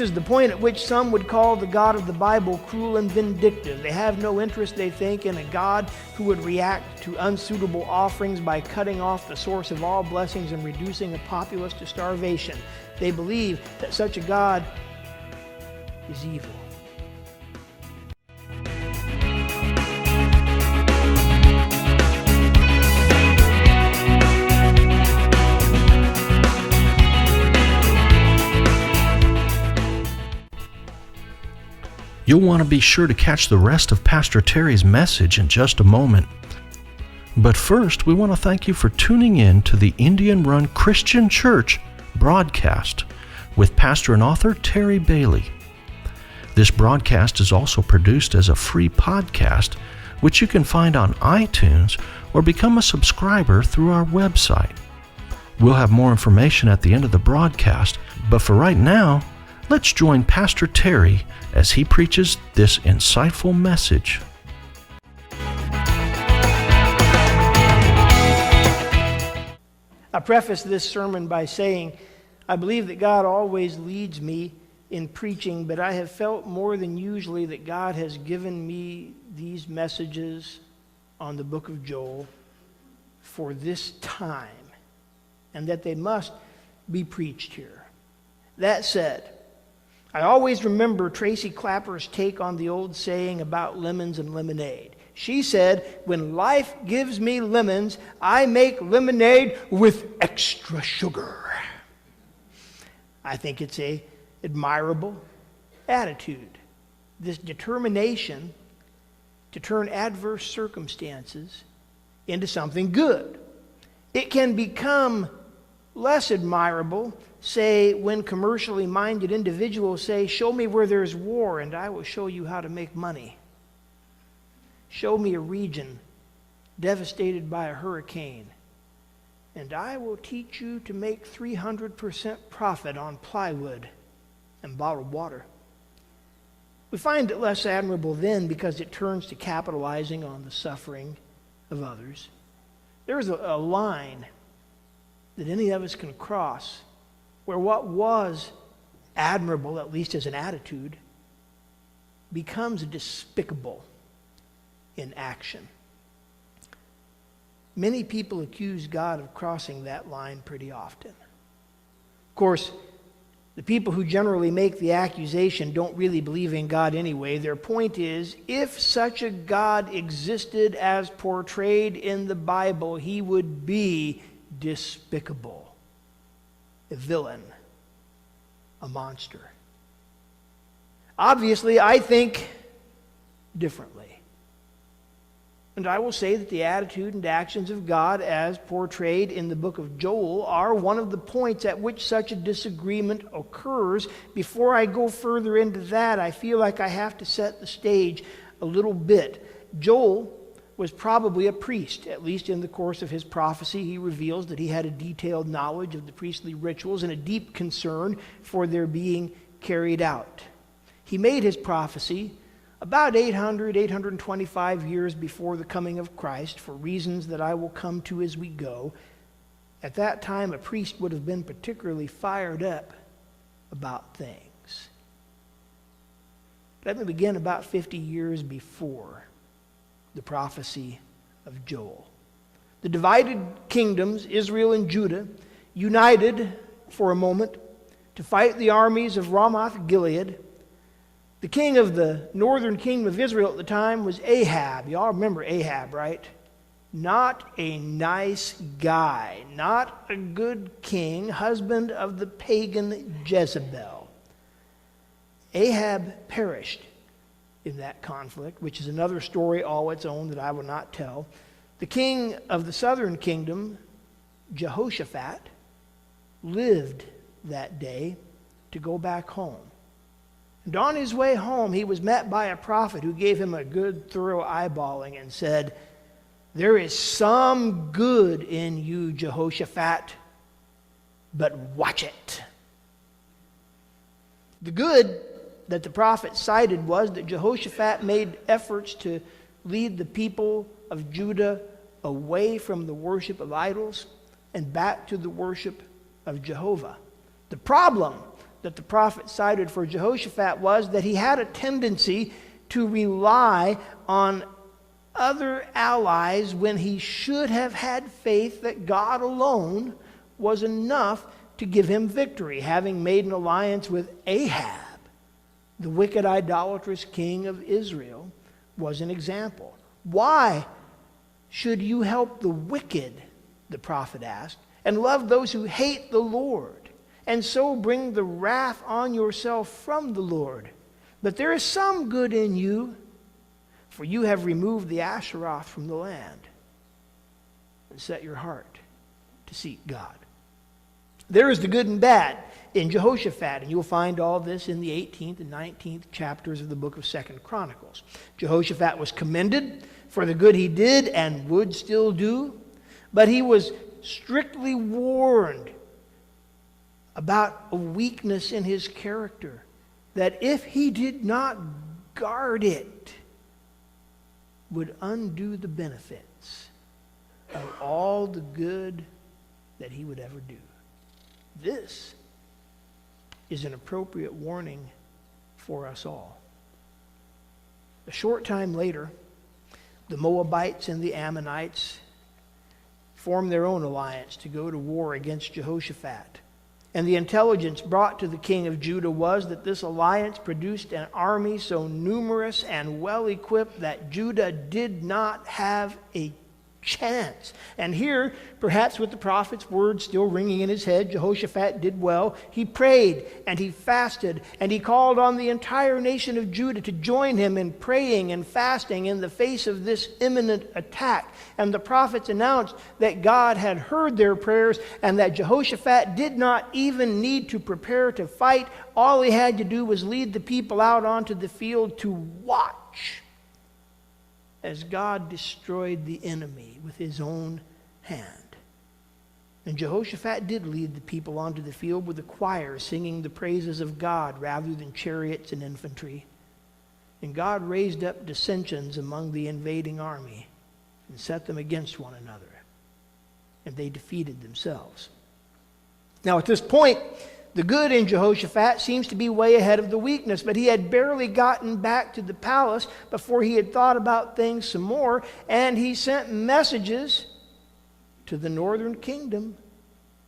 is the point at which some would call the God of the Bible cruel and vindictive. They have no interest, they think, in a God who would react to unsuitable offerings by cutting off the source of all blessings and reducing a populace to starvation. They believe that such a God is evil. You'll want to be sure to catch the rest of Pastor Terry's message in just a moment. But first, we want to thank you for tuning in to the Indian-run Christian Church broadcast with pastor and author Terry Bailey. This broadcast is also produced as a free podcast, which you can find on iTunes or become a subscriber through our website. We'll have more information at the end of the broadcast, but for right now, let's join Pastor Terry as he preaches this insightful message. I preface this sermon by saying, I believe that God always leads me in preaching, but I have felt more than usually that God has given me these messages on the book of Joel for this time, and that they must be preached here. That said, I always remember Tracy Clapper's take on the old saying about lemons and lemonade. She said, when life gives me lemons, I make lemonade with extra sugar. I think it's an admirable attitude. This determination to turn adverse circumstances into something good. It can become less admirable, say, when commercially minded individuals say, show me where there's war and I will show you how to make money. Show me a region devastated by a hurricane and I will teach you to make 300% profit on plywood and bottled water. We find it less admirable then because it turns to capitalizing on the suffering of others. There's a line that any of us can cross where what was admirable, at least as an attitude, becomes despicable in action. Many people accuse God of crossing that line pretty often. Of course, the people who generally make the accusation don't really believe in God anyway. Their point is, if such a God existed as portrayed in the Bible, he would be despicable, a villain, a monster. Obviously, I think differently. And I will say that the attitude and actions of God as portrayed in the book of Joel are one of the points at which such a disagreement occurs. Before I go further into that, I feel like I have to set the stage a little bit. Joel was probably a priest. At least in the course of his prophecy, he reveals that he had a detailed knowledge of the priestly rituals and a deep concern for their being carried out. He made his prophecy about 825 years before the coming of Christ, for reasons that I will come to as we go. At that time, a priest would have been particularly fired up about things. Let me begin about 50 years before the prophecy of Joel. The divided kingdoms, Israel and Judah, united for a moment to fight the armies of Ramoth Gilead. The king of the northern kingdom of Israel at the time was Ahab. You all remember Ahab, right? Not a nice guy, not a good king, husband of the pagan Jezebel. Ahab perished in that conflict, which is another story all its own that I will not tell. The king of the southern kingdom, Jehoshaphat, lived that day to go back home. And on his way home, he was met by a prophet who gave him a good, thorough eyeballing and said, "There is some good in you, Jehoshaphat, but watch it." The good that the prophet cited was that Jehoshaphat made efforts to lead the people of Judah away from the worship of idols and back to the worship of Jehovah. The problem that the prophet cited for Jehoshaphat was that he had a tendency to rely on other allies when he should have had faith that God alone was enough to give him victory, having made an alliance with Ahab, the wicked idolatrous king of Israel, was an example. Why should you help the wicked, the prophet asked, and love those who hate the Lord, and so bring the wrath on yourself from the Lord? But there is some good in you, for you have removed the Asheroth from the land and set your heart to seek God. There is the good and bad in Jehoshaphat, and you'll find all this in the 18th and 19th chapters of the book of 2nd Chronicles. Jehoshaphat was commended for the good he did and would still do, but he was strictly warned about a weakness in his character, that if he did not guard it, would undo the benefits of all the good that he would ever do. This is an appropriate warning for us all. A short time later, the Moabites and the Ammonites formed their own alliance to go to war against Jehoshaphat. And the intelligence brought to the king of Judah was that this alliance produced an army so numerous and well-equipped that Judah did not have a chance. And here, perhaps with the prophet's words still ringing in his head, Jehoshaphat did well. He prayed and he fasted, and he called on the entire nation of Judah to join him in praying and fasting in the face of this imminent attack. And the prophets announced that God had heard their prayers and that Jehoshaphat did not even need to prepare to fight. All he had to do was lead the people out onto the field to watch as God destroyed the enemy with his own hand. And Jehoshaphat did lead the people onto the field with a choir singing the praises of God rather than chariots and infantry. And God raised up dissensions among the invading army and set them against one another. And they defeated themselves. Now at this point, the good in Jehoshaphat seems to be way ahead of the weakness, but he had barely gotten back to the palace before he had thought about things some more, and he sent messages to the northern kingdom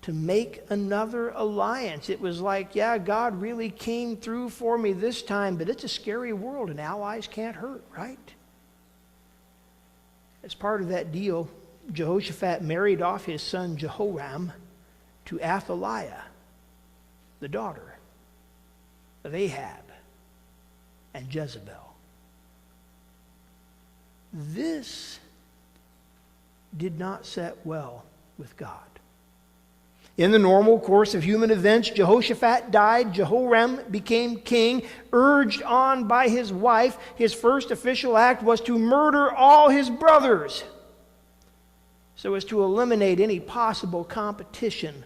to make another alliance. It was like, yeah, God really came through for me this time, but it's a scary world and allies can't hurt, right? As part of that deal, Jehoshaphat married off his son Jehoram to Athaliah, the daughter of Ahab and Jezebel. This did not set well with God. In the normal course of human events, Jehoshaphat died. Jehoram became king. Urged on by his wife, his first official act was to murder all his brothers so as to eliminate any possible competition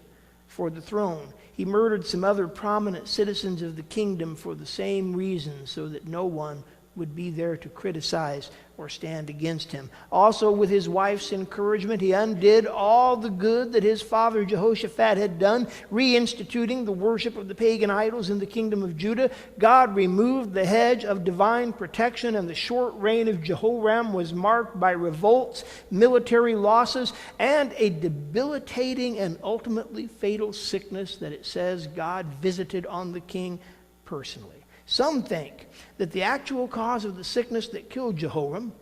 for the throne. He murdered some other prominent citizens of the kingdom for the same reason, so that no one would be there to criticize or stand against him. Also, with his wife's encouragement, he undid all the good that his father Jehoshaphat had done, reinstituting the worship of the pagan idols in the kingdom of Judah. God removed the hedge of divine protection, and the short reign of Jehoram was marked by revolts, military losses, and a debilitating and ultimately fatal sickness that it says God visited on the king personally. Some think that the actual cause of the sickness that killed Jehoram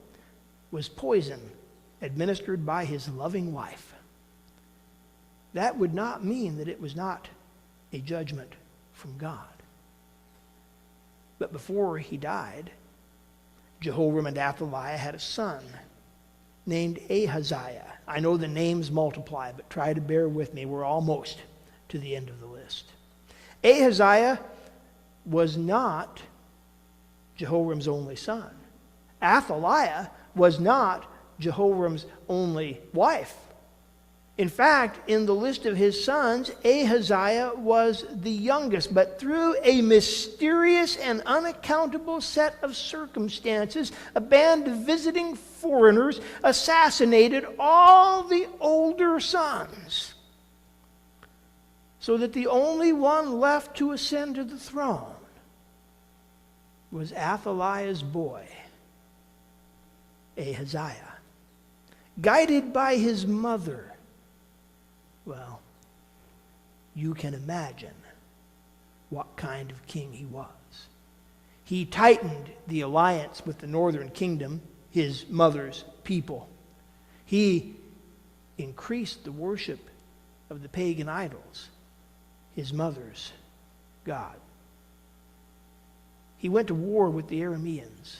was poison administered by his loving wife. That would not mean that it was not a judgment from God. But before he died, Jehoram and Athaliah had a son named Ahaziah. I know the names multiply, but try to bear with me. We're almost to the end of the list. Ahaziah was not Jehoram's only son. Athaliah was not Jehoram's only wife. In fact, in the list of his sons, Ahaziah was the youngest, but through a mysterious and unaccountable set of circumstances, a band of visiting foreigners assassinated all the older sons. so that the only one left to ascend to the throne was Athaliah's boy, Ahaziah, guided by his mother. Well, you can imagine what kind of king he was. He tightened the alliance with the northern kingdom, his mother's people. He increased the worship of the pagan idols, his mother's God. He went to war with the Arameans.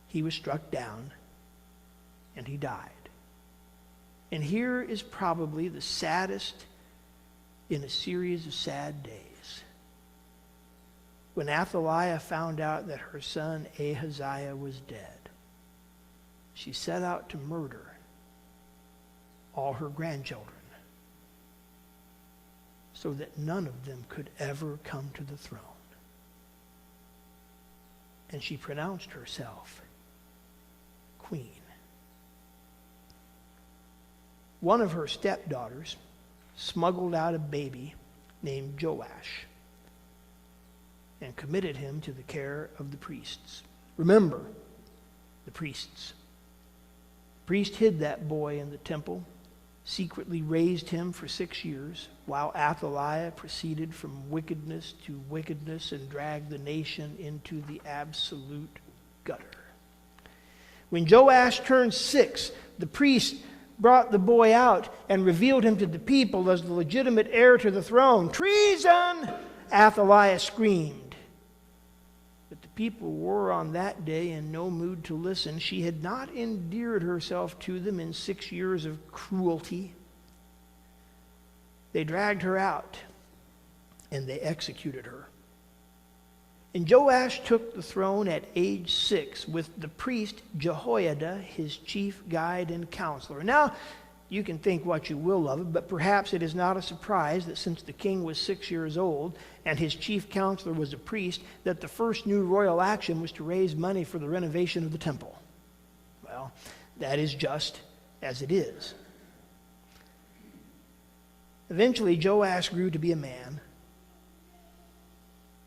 He was struck down, and he died. And here is probably the saddest in a series of sad days. When Athaliah found out that her son Ahaziah was dead, she set out to murder all her grandchildren so that none of them could ever come to the throne. And she pronounced herself queen. One of her stepdaughters smuggled out a baby named Joash and committed him to the care of the priests. Remember, the priests. The priest hid that boy in the temple, secretly raised him for 6 years, while Athaliah proceeded from wickedness to wickedness and dragged the nation into the absolute gutter. When Joash turned 6, the priest brought the boy out and revealed him to the people as the legitimate heir to the throne. "Treason!" Athaliah screamed. But the people were on that day in no mood to listen. She had not endeared herself to them in 6 years of cruelty. They dragged her out and they executed her. And Joash took the throne at age 6 with the priest Jehoiada, his chief guide and counselor. Now, you can think what you will of it, but perhaps it is not a surprise that since the king was 6 years old and his chief counselor was a priest, that the first new royal action was to raise money for the renovation of the temple. Well, that is just as it is. Eventually, Joash grew to be a man,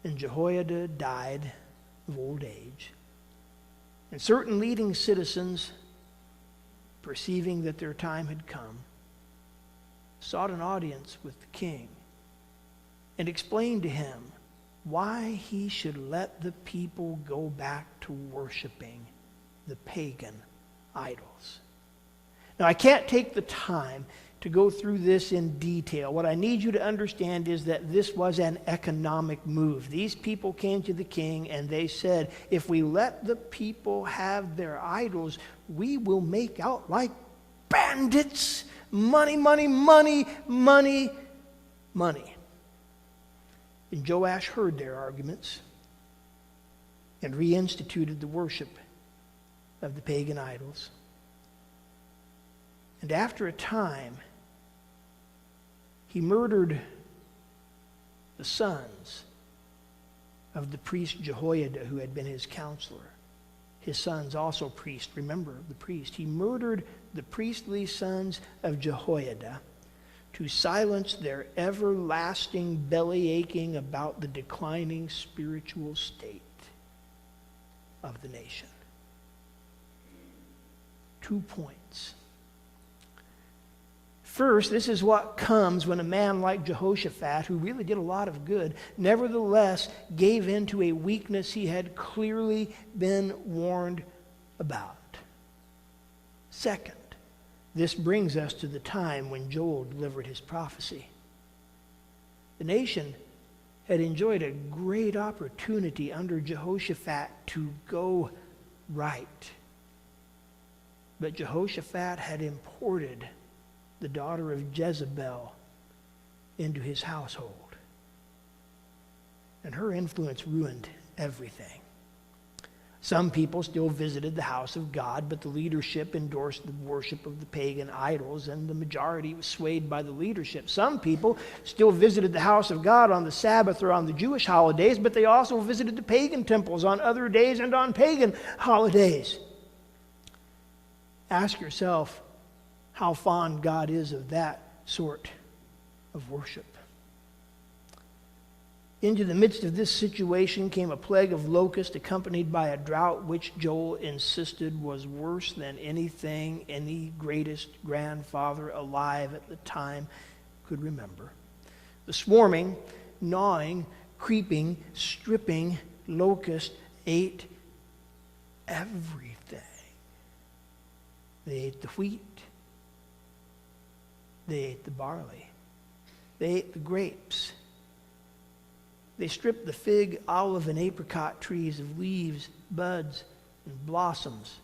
and Jehoiada died of old age. And certain leading citizens, perceiving that their time had come, sought an audience with the king and explained to him why he should let the people go back to worshiping the pagan idols. Now, I can't take the time to go through this in detail. What I need you to understand is that this was an economic move. These people came to the king and they said, if we let the people have their idols, we will make out like bandits. Money, money, money, money, money. And Joash heard their arguments and reinstituted the worship of the pagan idols. And after a time, he murdered the sons of the priest Jehoiada, who had been his counselor. His sons also priests. Remember, the priest. He murdered the priestly sons of Jehoiada to silence their everlasting belly aching about the declining spiritual state of the nation. 2 points. First, this is what comes when a man like Jehoshaphat, who really did a lot of good, nevertheless gave in to a weakness he had clearly been warned about. Second, this brings us to the time when Joel delivered his prophecy. The nation had enjoyed a great opportunity under Jehoshaphat to go right. But Jehoshaphat had imported the daughter of Jezebel into his household. And her influence ruined everything. Some people still visited the house of God, but the leadership endorsed the worship of the pagan idols, and the majority was swayed by the leadership. Some people still visited the house of God on the Sabbath or on the Jewish holidays, but they also visited the pagan temples on other days and on pagan holidays. Ask yourself how fond God is of that sort of worship. Into the midst of this situation came a plague of locusts accompanied by a drought which Joel insisted was worse than anything any greatest grandfather alive at the time could remember. The swarming, gnawing, creeping, stripping locust ate everything. They ate the wheat. They ate the barley. They ate the grapes. They stripped the fig, olive, and apricot trees of leaves, buds, and blossoms.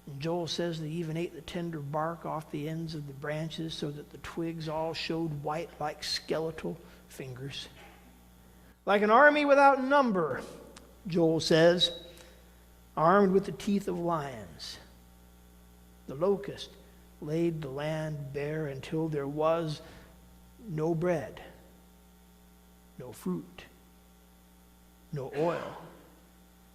And Joel says they even ate the tender bark off the ends of the branches so that the twigs all showed white like skeletal fingers. Like an army without number, Joel says, armed with the teeth of lions. The locust laid the land bare until there was no bread, no fruit, no oil.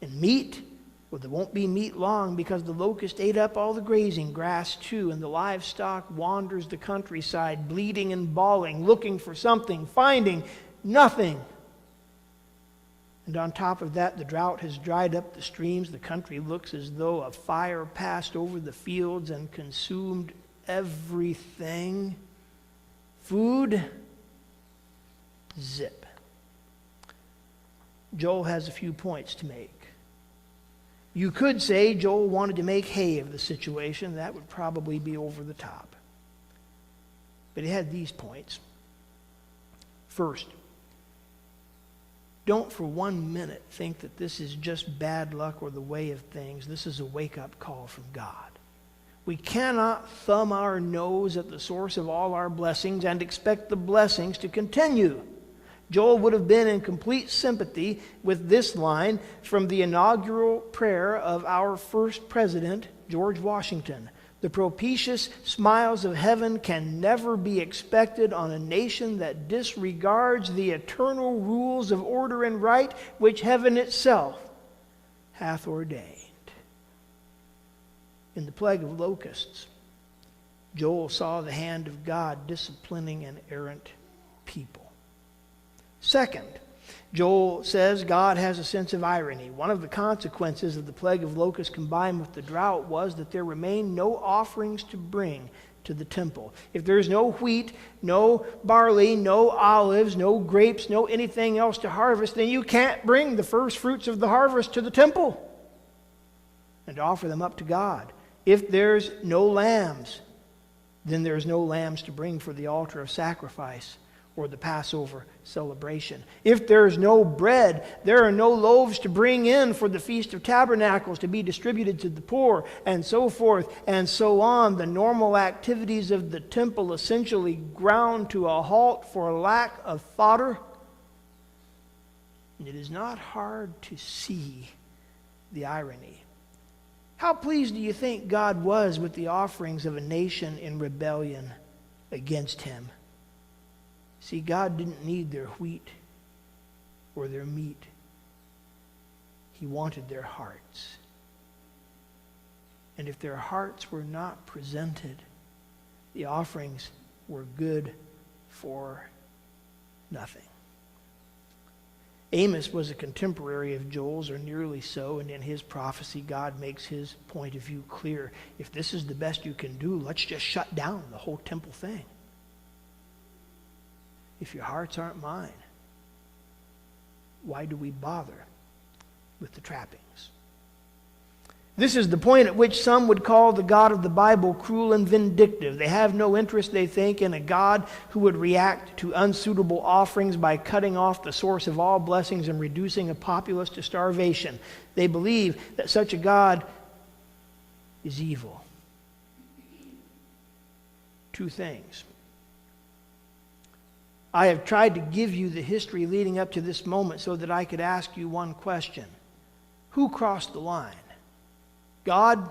And meat, well, there won't be meat long because the locust ate up all the grazing grass too, and the livestock wanders the countryside, bleating and bawling, looking for something, finding nothing. And on top of that, the drought has dried up the streams. The country looks as though a fire passed over the fields and consumed everything. Food, zip. Joel has a few points to make. You could say Joel wanted to make hay of the situation. That would probably be over the top. But he had these points. First, don't for 1 minute think that this is just bad luck or the way of things. This is a wake-up call from God. We cannot thumb our nose at the source of all our blessings and expect the blessings to continue. Joel would have been in complete sympathy with this line from the inaugural prayer of our first president, George Washington. The propitious smiles of heaven can never be expected on a nation that disregards the eternal rules of order and right which heaven itself hath ordained. In the plague of locusts, Joel saw the hand of God disciplining an errant people. Second, Joel says God has a sense of irony. One of the consequences of the plague of locusts combined with the drought was that there remained no offerings to bring to the temple. If there's no wheat, no barley, no olives, no grapes, no anything else to harvest, then you can't bring the first fruits of the harvest to the temple and offer them up to God. If there's no lambs, then there's no lambs to bring for the altar of sacrifice or the Passover celebration. If there's no bread, there are no loaves to bring in for the Feast of Tabernacles to be distributed to the poor, and so forth and so on. The normal activities of the temple essentially ground to a halt for lack of fodder. And it is not hard to see the irony. How pleased do you think God was with the offerings of a nation in rebellion against him? See, God didn't need their wheat or their meat. He wanted their hearts. And if their hearts were not presented, the offerings were good for nothing. Amos was a contemporary of Joel's, or nearly so, and in his prophecy, God makes his point of view clear. If this is the best you can do, let's just shut down the whole temple thing. If your hearts aren't mine, why do we bother with the trappings? This is the point at which some would call the God of the Bible cruel and vindictive. They have no interest, they think, in a God who would react to unsuitable offerings by cutting off the source of all blessings and reducing a populace to starvation. They believe that such a God is evil. Two things. I have tried to give you the history leading up to this moment so that I could ask you one question. Who crossed the line? God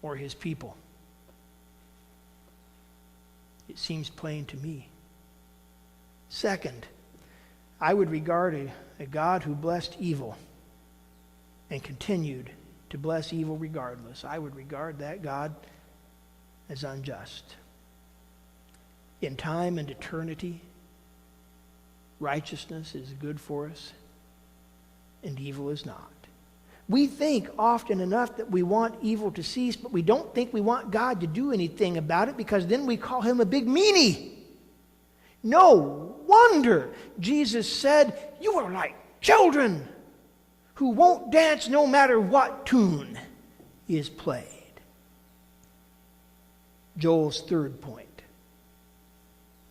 or his people? It seems plain to me. Second, I would regard a God who blessed evil and continued to bless evil regardless. I would regard that God as unjust. In time and eternity, righteousness is good for us and evil is not. We think often enough that we want evil to cease, but we don't think we want God to do anything about it, because then we call him a big meanie. No wonder Jesus said, "You are like children who won't dance no matter what tune is played." Joel's third point.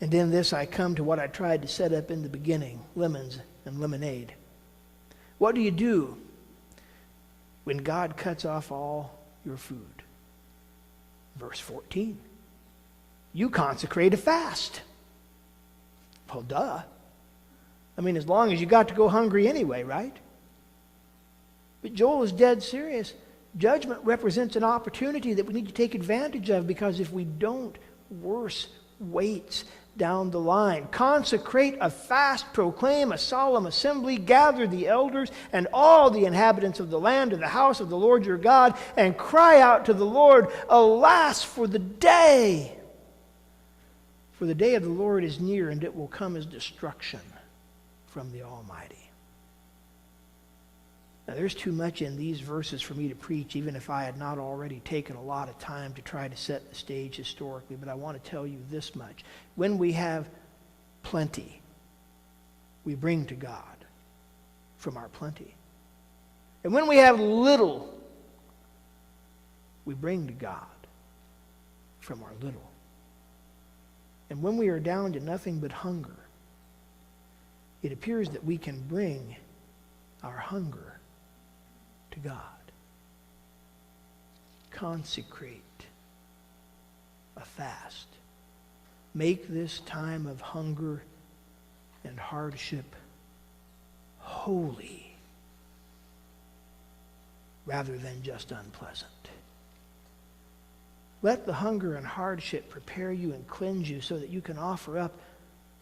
And in this I come to what I tried to set up in the beginning, lemons and lemonade. What do you do when God cuts off all your food? Verse 14. You consecrate a fast. Well, duh. I mean, as long as you got to go hungry anyway, right? But Joel is dead serious. Judgment represents an opportunity that we need to take advantage of, because if we don't, worse waits down the line. Consecrate a fast, proclaim a solemn assembly, gather the elders and all the inhabitants of the land to the house of the Lord your God, and cry out to the Lord, alas for the day! For the day of the Lord is near, and it will come as destruction from the Almighty. Now, there's too much in these verses for me to preach, even if I had not already taken a lot of time to try to set the stage historically. But I want to tell you this much. When we have plenty, we bring to God from our plenty. And when we have little, we bring to God from our little. And when we are down to nothing but hunger, it appears that we can bring our hunger to God. Consecrate a fast. Make this time of hunger and hardship holy rather than just unpleasant. Let the hunger and hardship prepare you and cleanse you so that you can offer up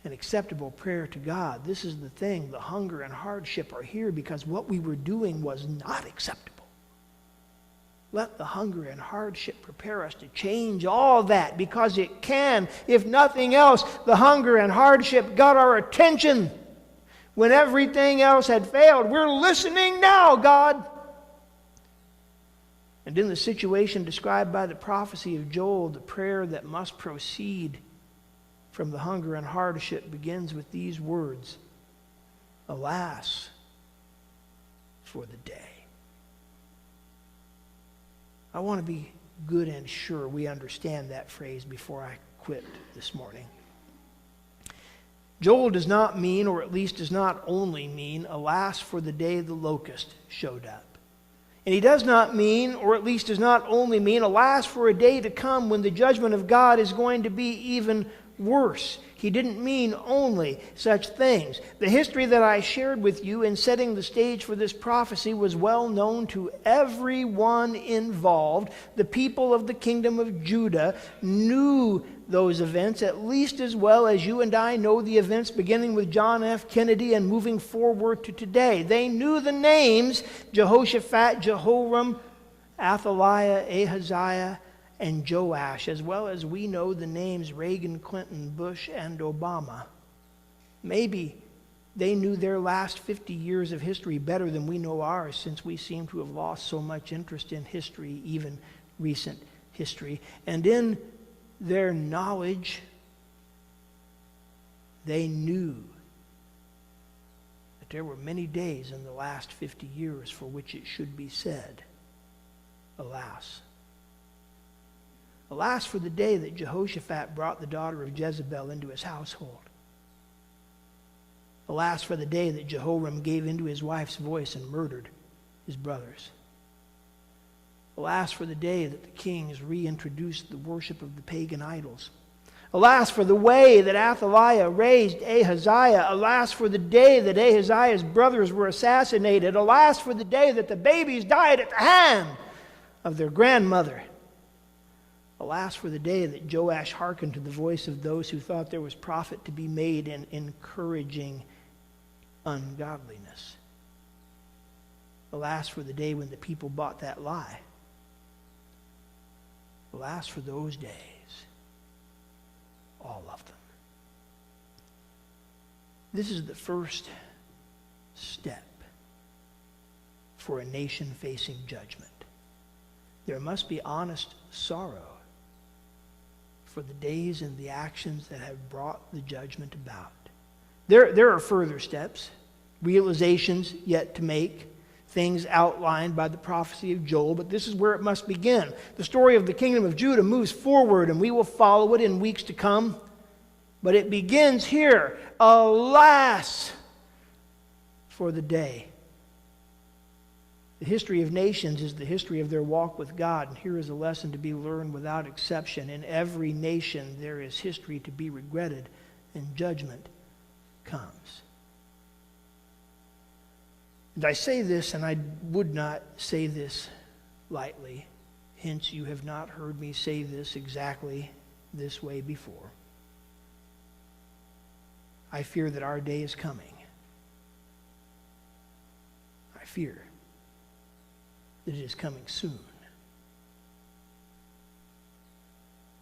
an acceptable prayer to God. This is the thing. The hunger and hardship are here because what we were doing was not acceptable. Let the hunger and hardship prepare us to change all that, because it can. If nothing else, the hunger and hardship got our attention when everything else had failed. We're listening now, God. And in the situation described by the prophecy of Joel, the prayer that must proceed from the hunger and hardship begins with these words, alas for the day. I want to be good and sure we understand that phrase before I quit this morning. Joel does not mean, or at least does not only mean, alas for the day the locust showed up. And he does not mean, or at least does not only mean, alas for a day to come when the judgment of God is going to be even worse. He didn't mean only such things. The history that I shared with you in setting the stage for this prophecy was well known to everyone involved. The people of the kingdom of Judah knew those events at least as well as you and I know the events beginning with John F. Kennedy and moving forward to today. They knew the names Jehoshaphat, Jehoram, Athaliah, Ahaziah, and Joash, as well as we know the names Reagan, Clinton, Bush, and Obama. Maybe they knew their last 50 years of history better than we know ours, since we seem to have lost so much interest in history, even recent history. And in their knowledge, they knew that there were many days in the last 50 years for which it should be said, alas. Alas for the day that Jehoshaphat brought the daughter of Jezebel into his household. Alas for the day that Jehoram gave into his wife's voice and murdered his brothers. Alas for the day that the kings reintroduced the worship of the pagan idols. Alas for the way that Athaliah raised Ahaziah. Alas for the day that Ahaziah's brothers were assassinated. Alas for the day that the babies died at the hand of their grandmother. Alas for the day that Joash hearkened to the voice of those who thought there was profit to be made in encouraging ungodliness. Alas for the day when the people bought that lie. Alas for those days, all of them. This is the first step for a nation facing judgment. There must be honest sorrow for the days and the actions that have brought the judgment about. There are further steps, realizations yet to make, things outlined by the prophecy of Joel, but this is where it must begin. The story of the kingdom of Judah moves forward, and we will follow it in weeks to come. But it begins here. Alas for the day. The history of nations is the history of their walk with God, and here is a lesson to be learned without exception. In every nation there is history to be regretted, and judgment comes. And I say this, and I would not say this lightly. Hence, you have not heard me say this exactly this way before. I fear that our day is coming. I fear that it is coming soon.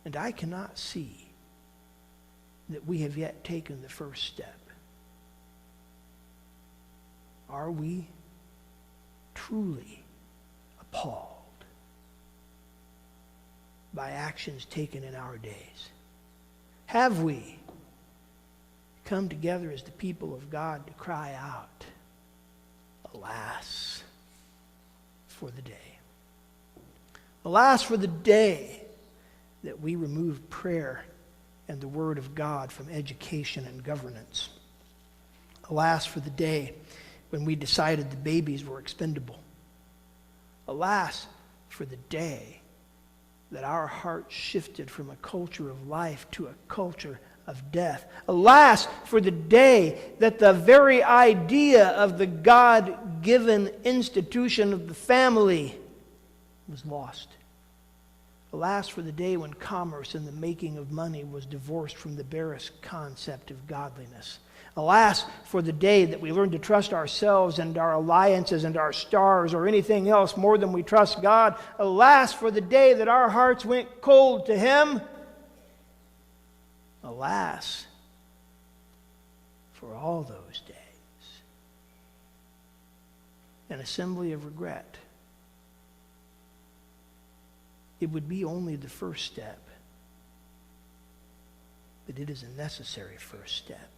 And I cannot see that we have yet taken the first step. Are we truly appalled by actions taken in our days? Have we come together as the people of God to cry out, alas for the day? Alas for the day that we remove prayer and the Word of God from education and governance. Alas for the day when we decided the babies were expendable. Alas for the day that our hearts shifted from a culture of life to a culture of death. Alas for the day that the very idea of the God-given institution of the family was lost. Alas for the day when commerce and the making of money was divorced from the barest concept of godliness. Alas for the day that we learned to trust ourselves and our alliances and our stars or anything else more than we trust God. Alas for the day that our hearts went cold to Him. Alas for all those days. An assembly of regret. It would be only the first step, but it is a necessary first step.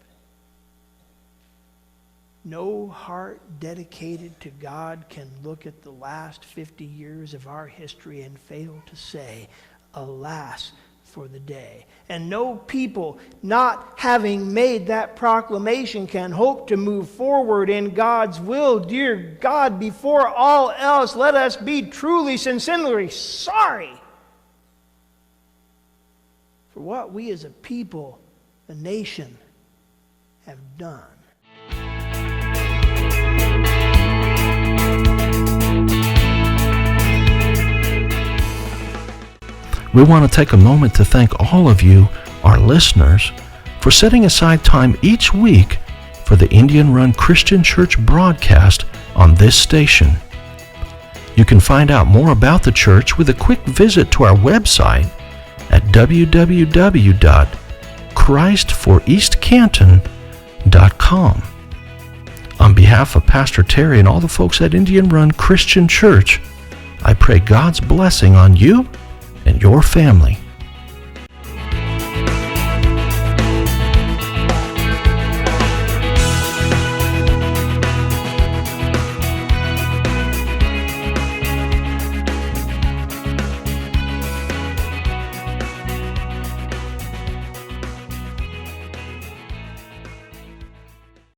No heart dedicated to God can look at the last 50 years of our history and fail to say, alas for the day. And no people not having made that proclamation can hope to move forward in God's will. Dear God, before all else, let us be truly, sincerely sorry for what we as a people, a nation, have done. We want to take a moment to thank all of you, our listeners, for setting aside time each week for the Indian-run Christian Church broadcast on this station. You can find out more about the church with a quick visit to our website at www.christforeastcanton.com. On behalf of Pastor Terry and all the folks at Indian-run Christian Church, I pray God's blessing on you and your family.